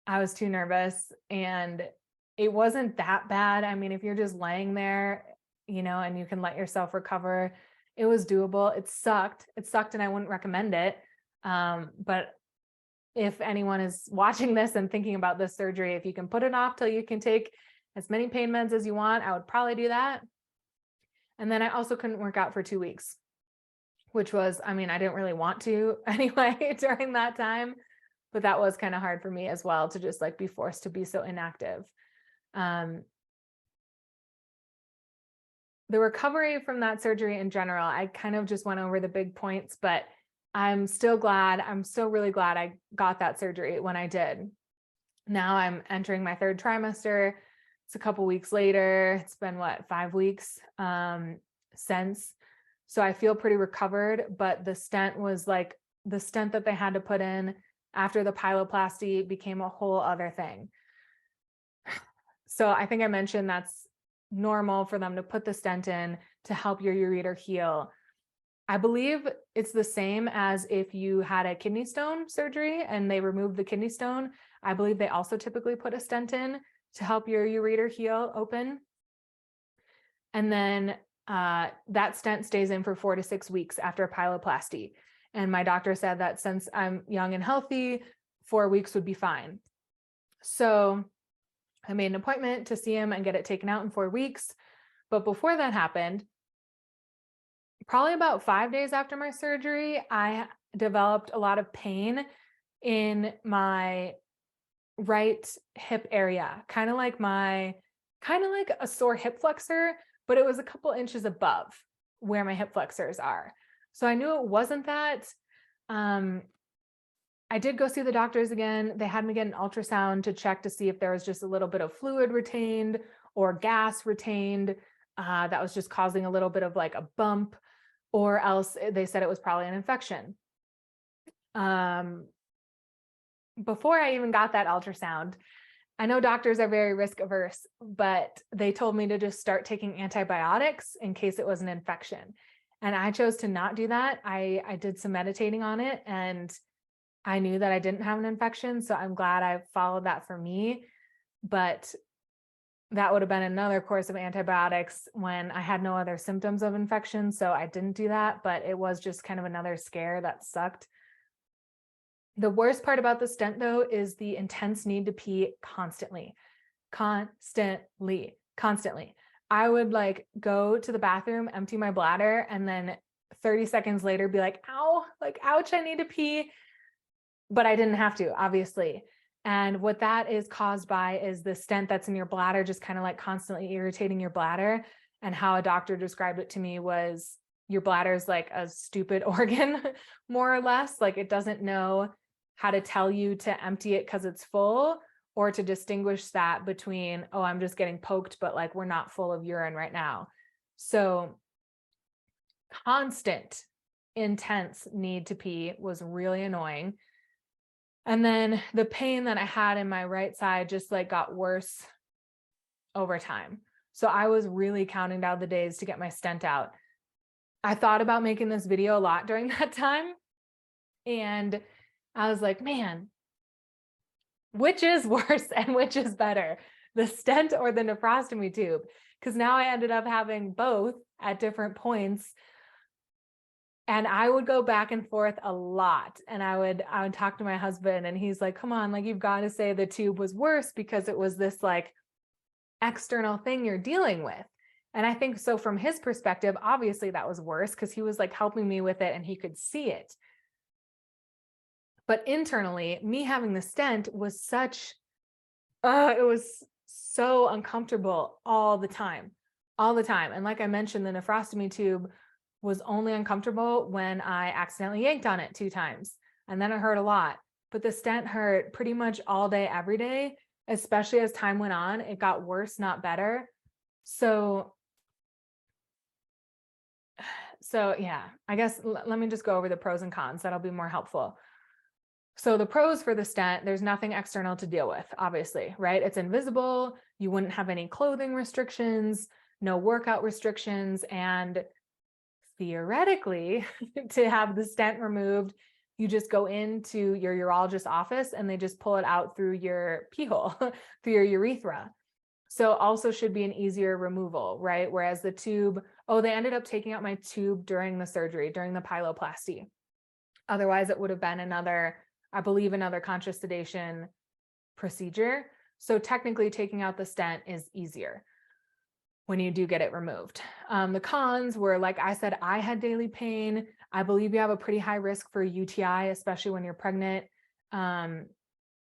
I was too nervous, and it wasn't that bad. I mean, if you're just laying there, and you can let yourself recover, it was doable. It sucked. And I wouldn't recommend it. But if anyone is watching this and thinking about this surgery, if you can put it off till you can take as many pain meds as you want, I would probably do that. And then I also couldn't work out for 2 weeks, which was, I didn't really want to anyway during that time, but that was kind of hard for me as well, to just like be forced to be so inactive. The recovery from that surgery in general, I kind of just went over the big points, but I'm still really glad I got that surgery when I did. Now I'm entering my 3rd trimester. It's a couple weeks later. It's been 5 weeks since. So I feel pretty recovered, but the stent was like the stent that they had to put in after the pyloplasty became a whole other thing. So I think I mentioned that's normal for them to put the stent in to help your ureter heal. I believe it's the same as if you had a kidney stone surgery and they removed the kidney stone. I believe they also typically put a stent in to help your ureter heal open. And then that stent stays in for 4 to 6 weeks after a pyloplasty. And my doctor said that since I'm young and healthy, 4 weeks would be fine. So I made an appointment to see him and get it taken out in 4 weeks. But before that happened, probably about 5 days after my surgery, I developed a lot of pain in my right hip area, kind of like a sore hip flexor, but it was a couple inches above where my hip flexors are. So I knew it wasn't that. I did go see the doctors again. They had me get an ultrasound to check to see if there was just a little bit of fluid retained or gas retained that was just causing a little bit of like a bump, or else they said it was probably an infection. Before I even got that ultrasound, I know doctors are very risk averse, but they told me to just start taking antibiotics in case it was an infection. And I chose to not do that. I did some meditating on it, and I knew that I didn't have an infection. So I'm glad I followed that for me. But that would have been another course of antibiotics when I had no other symptoms of infection. So I didn't do that, but it was just kind of another scare that sucked. The worst part about the stent, though, is the intense need to pee constantly. I would like go to the bathroom, empty my bladder, and then 30 seconds later be like, ow, like, ouch, I need to pee. But I didn't have to, obviously. And what that is caused by is the stent that's in your bladder just kind of like constantly irritating your bladder. And how a doctor described it to me was your bladder is like a stupid organ, more or less. Like it doesn't know how to tell you to empty it because it's full, or to distinguish that between, oh, I'm just getting poked, but like we're not full of urine right now. So constant, intense need to pee was really annoying. And then the pain that I had in my right side just like got worse over time. So I was really counting down the days to get my stent out. I thought about making this video a lot during that time. And I was like, man, which is worse and which is better, the stent or the nephrostomy tube? Because now I ended up having both at different points. And I would go back and forth a lot. And I would talk to my husband, and he's like, come on, like, you've got to say the tube was worse because it was this like external thing you're dealing with. And I think so from his perspective, obviously that was worse because he was like helping me with it and he could see it. But internally, me having the stent was it was so uncomfortable all the time. And like I mentioned, the nephrostomy tube was only uncomfortable when I accidentally yanked on it 2 times. And then it hurt a lot. But the stent hurt pretty much all day, every day, especially as time went on. It got worse, not better. So yeah, I guess let me just go over the pros and cons. That'll be more helpful. So the pros for the stent, there's nothing external to deal with, obviously, right? It's invisible. You wouldn't have any clothing restrictions, no workout restrictions. And theoretically, to have the stent removed, you just go into your urologist's office and they just pull it out through your pee hole, through your urethra. So also should be an easier removal, right? Whereas the tube, they ended up taking out my tube during the surgery, during the pyloplasty. Otherwise, it would have been another conscious sedation procedure. So technically taking out the stent is easier when you do get it removed. The cons were, like I said, I had daily pain. I believe you have a pretty high risk for UTI, especially when you're pregnant.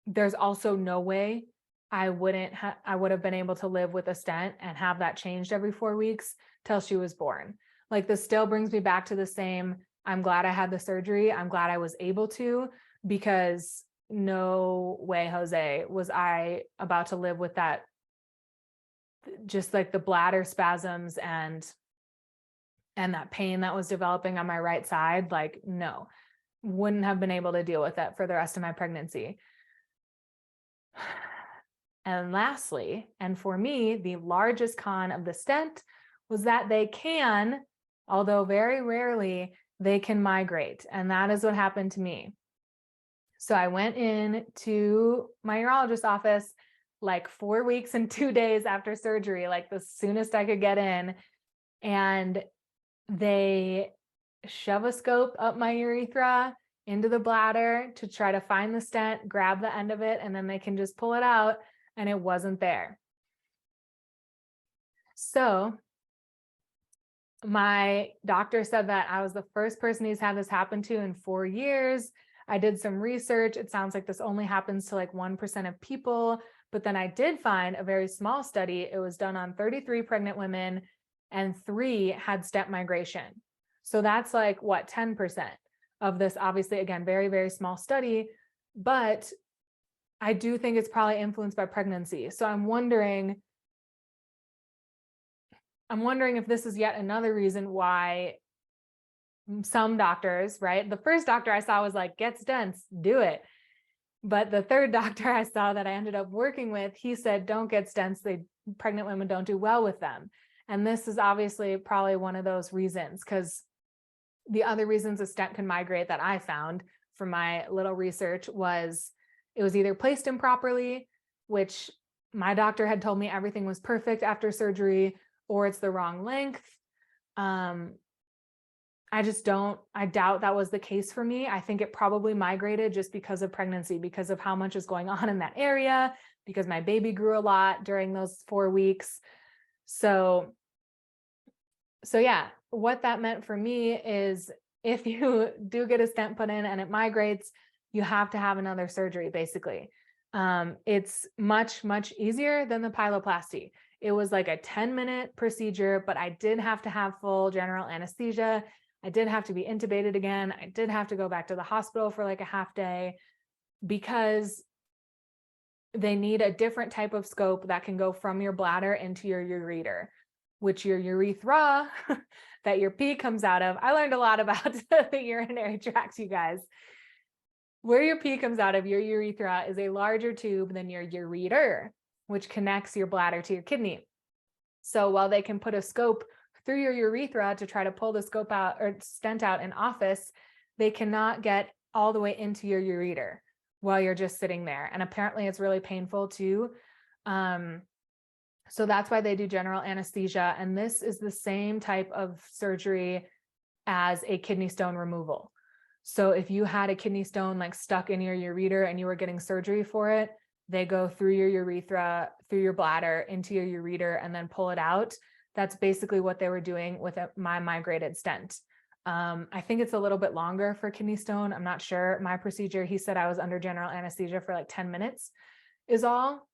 There's also no way I would have been able to live with a stent and have that changed every 4 weeks till she was born. Like, this still brings me back to the same, I'm glad I had the surgery. I'm glad I was able to, because no way, Jose, was I about to live with that, just like the bladder spasms and that pain that was developing on my right side. Like, no, wouldn't have been able to deal with it for the rest of my pregnancy. And lastly, and for me, the largest con of the stent was that they can, although very rarely, they can migrate. And that is what happened to me. So I went in to my urologist's office like 4 weeks and 2 days after surgery, like the soonest I could get in. And they shove a scope up my urethra into the bladder to try to find the stent, grab the end of it, and then they can just pull it out, and it wasn't there. So my doctor said that I was the first person he's had this happen to in 4 years. I did some research. It sounds like this only happens to like 1% of people, but then I did find a very small study. It was done on 33 pregnant women, and 3 had stent migration. So that's like, what, 10% of this, obviously, again, very, very small study, but I do think it's probably influenced by pregnancy. So I'm wondering if this is yet another reason why some doctors, right? The first doctor I saw was like, get stents, do it. But the third doctor I saw that I ended up working with, he said, don't get stents. Pregnant women don't do well with them. And this is obviously probably one of those reasons, because the other reasons a stent can migrate that I found from my little research was it was either placed improperly, which my doctor had told me everything was perfect after surgery, or it's the wrong length. I doubt that was the case for me. I think it probably migrated just because of pregnancy, because of how much is going on in that area, because my baby grew a lot during those 4 weeks. So yeah, what that meant for me is if you do get a stent put in and it migrates, you have to have another surgery, basically. It's much, much easier than the pyloplasty. It was like a 10-minute procedure, but I did have to have full general anesthesia. I did have to be intubated again. I did have to go back to the hospital for like a half day, because they need a different type of scope that can go from your bladder into your ureter, which your urethra that your pee comes out of. I learned a lot about the urinary tract, you guys. Where your pee comes out of, your urethra, is a larger tube than your ureter, which connects your bladder to your kidney. So while they can put a scope through your urethra to try to pull the scope out or stent out in office, they cannot get all the way into your ureter while you're just sitting there. And apparently it's really painful too. So that's why they do general anesthesia. And this is the same type of surgery as a kidney stone removal. So if you had a kidney stone like stuck in your ureter and you were getting surgery for it, they go through your urethra, through your bladder, into your ureter, and then pull it out. That's basically what they were doing with my migrated stent. I think it's a little bit longer for kidney stone. I'm not sure. My procedure, he said I was under general anesthesia for like 10 minutes is all,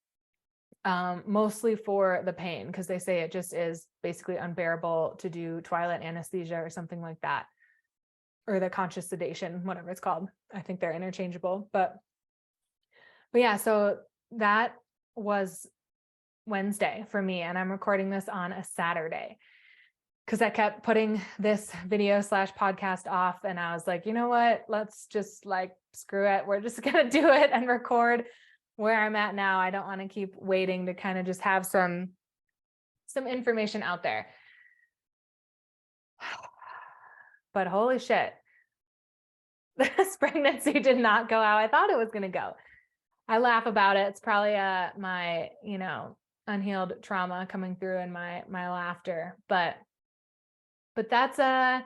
mostly for the pain, because they say it just is basically unbearable to do twilight anesthesia or something like that, or the conscious sedation, whatever it's called. I think they're interchangeable, but yeah, so that was Wednesday for me, and I'm recording this on a Saturday because I kept putting this video / podcast off, and I was like, you know what, let's just like, screw it. We're just going to do it and record where I'm at now. I don't want to keep waiting to kind of just have some information out there. But holy shit, this pregnancy did not go how I thought it was going to go. I laugh about it. It's probably my, unhealed trauma coming through in my laughter, but that's where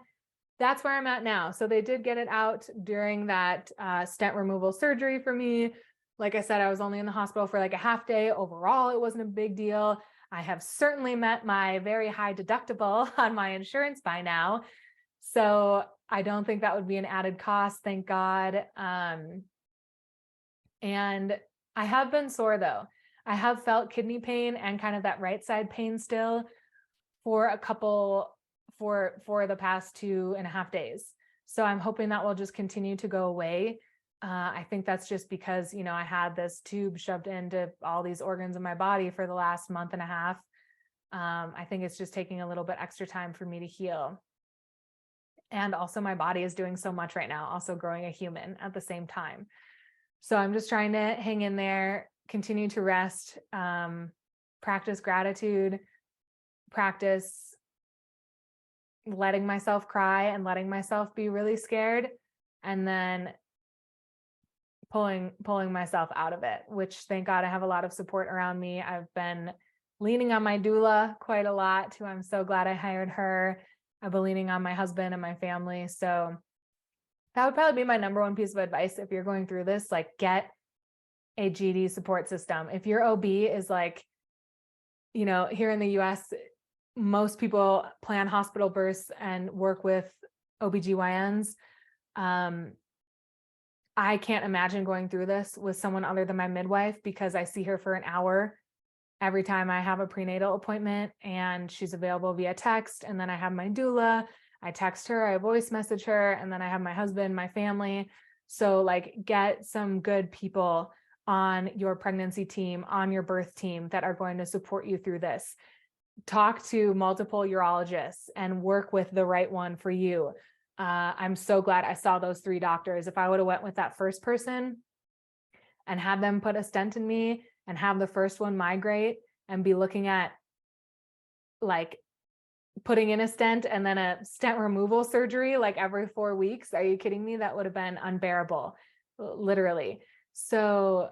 I'm at now. So they did get it out during that stent removal surgery for me. Like I said, I was only in the hospital for like a half day. Overall, it wasn't a big deal. I have certainly met my very high deductible on my insurance by now. So I don't think that would be an added cost, thank God. And I have been sore though. I have felt kidney pain and kind of that right side pain still for the past 2.5 days. So I'm hoping that will just continue to go away. I think that's just because, I had this tube shoved into all these organs in my body for the last 1.5 months. I think it's just taking a little bit extra time for me to heal. And also my body is doing so much right now, also growing a human at the same time. So I'm just trying to hang in there, continue to rest, practice gratitude, practice letting myself cry and letting myself be really scared, and then pulling myself out of it, which thank God I have a lot of support around me. I've been leaning on my doula quite a lot too. I'm so glad I hired her. I've been leaning on my husband and my family. So that would probably be my number one piece of advice. If you're going through this, like, get a GD support system. If your OB is like, here in the US, most people plan hospital births and work with OBGYNs. I can't imagine going through this with someone other than my midwife, because I see her for an hour every time I have a prenatal appointment, and she's available via text. And then I have my doula. I text her, I voice message her, and then I have my husband, my family. So like, get some good people on your pregnancy team, on your birth team, that are going to support you through this. Talk to multiple urologists and work with the right one for you. I'm so glad I saw those 3 doctors. If I would have went with that first person and had them put a stent in me and have the first one migrate and be looking at like putting in a stent and then a stent removal surgery like every 4 weeks, are you kidding me? That would have been unbearable, literally. So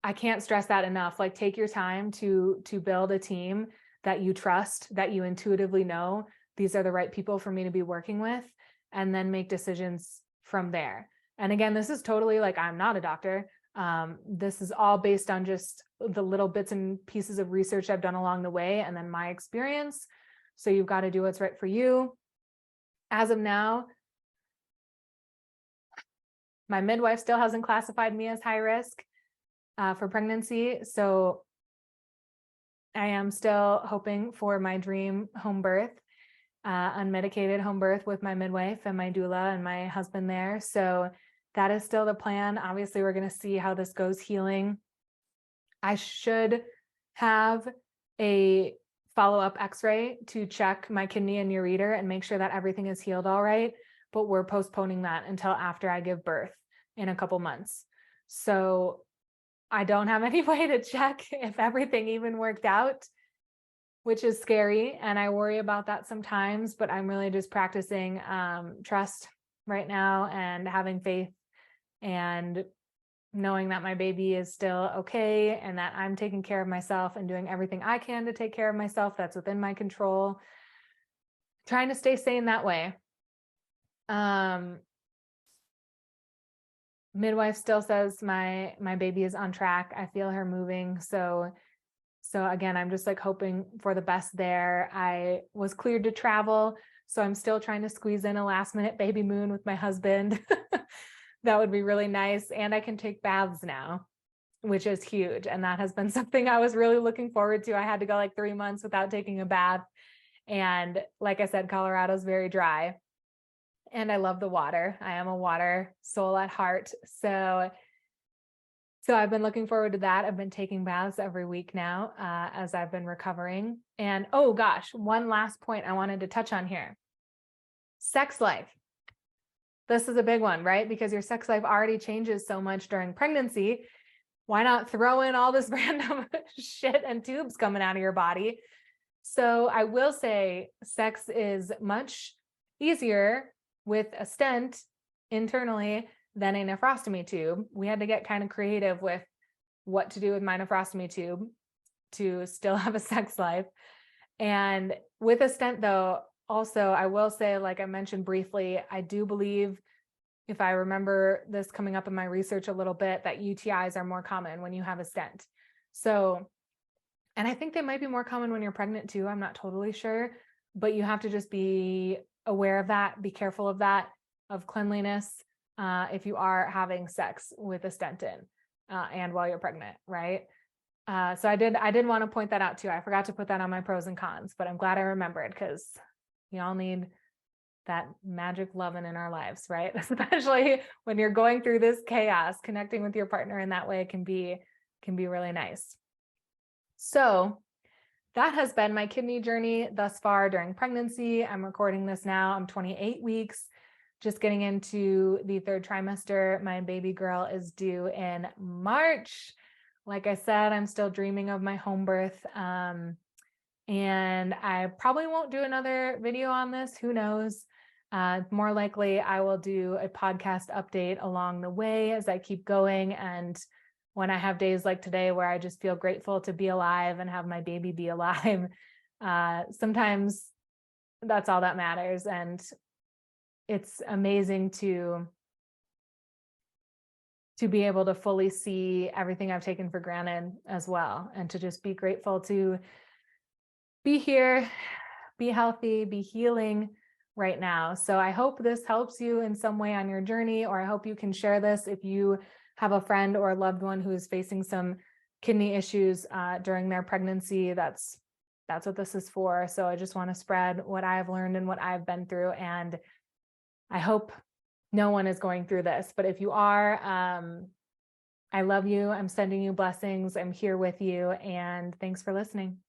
I can't stress that enough. Like, take your time to build a team that you trust, that you intuitively know these are the right people for me to be working with, and then make decisions from there. And again, this is totally like, I'm not a doctor. This is all based on just the little bits and pieces of research I've done along the way, and then my experience. So you've got to do what's right for you. As of now, my midwife still hasn't classified me as high risk for pregnancy. So I am still hoping for my dream home birth, unmedicated home birth with my midwife and my doula and my husband there. So that is still the plan. Obviously, we're going to see how this goes healing. I should have a follow-up x-ray to check my kidney and ureter and make sure that everything is healed all right, but we're postponing that until after I give birth in a couple months. So I don't have any way to check if everything even worked out. which is scary. And I worry about that sometimes, but I'm really just practicing trust right now and having faith and knowing that my baby is still okay and that I'm taking care of myself and doing everything I can to take care of myself that's within my control. Trying to stay sane that way. Midwife still says my baby is on track. I feel her moving. So again, I'm just like hoping for the best there. I was cleared to travel, so I'm still trying to squeeze in a last minute baby moon with my husband. That would be really nice. And I can take baths now, which is huge. And that has been something I was really looking forward to. I had to go like 3 months without taking a bath. And like I said, Colorado's very dry. And I love the water. I am a water soul at heart. So I've been looking forward to that. I've been taking baths every week now as I've been recovering. And oh gosh, one last point I wanted to touch on here. Sex life. This is a big one, right? Because your sex life already changes so much during pregnancy. Why not throw in all this random shit and tubes coming out of your body? So I will say sex is much easier with a stent internally than a nephrostomy tube. We had to get kind of creative with what to do with my nephrostomy tube to still have a sex life. And with a stent though, also, I will say, like I mentioned briefly, I do believe, if I remember this coming up in my research a little bit, that UTIs are more common when you have a stent. So, and I think they might be more common when you're pregnant too. I'm not totally sure, but you have to just be aware of that, be careful of that, of cleanliness, if you are having sex with a stent in, and while you're pregnant, right? So I did want to point that out too. I forgot to put that on my pros and cons, but I'm glad I remembered, because we all need that magic loving in our lives, right? Especially when you're going through this chaos, connecting with your partner in that way can be really nice. So that has been my kidney journey thus far during pregnancy. I'm recording this now. I'm 28 weeks, just getting into the 3rd trimester. My baby girl is due in March. Like I said, I'm still dreaming of my home birth. And I probably won't do another video on this. Who knows? More likely I will do a podcast update along the way as I keep going. And when I have days like today where I just feel grateful to be alive and have my baby be alive, sometimes that's all that matters. And it's amazing to be able to fully see everything I've taken for granted as well. And to just be grateful to be here, be healthy, be healing right now. So I hope this helps you in some way on your journey, or I hope you can share this if you have a friend or a loved one who is facing some kidney issues during their pregnancy. That's what this is for. So I just want to spread what I've learned and what I've been through. And I hope no one is going through this, but if you are, I love you. I'm sending you blessings. I'm here with you. And thanks for listening.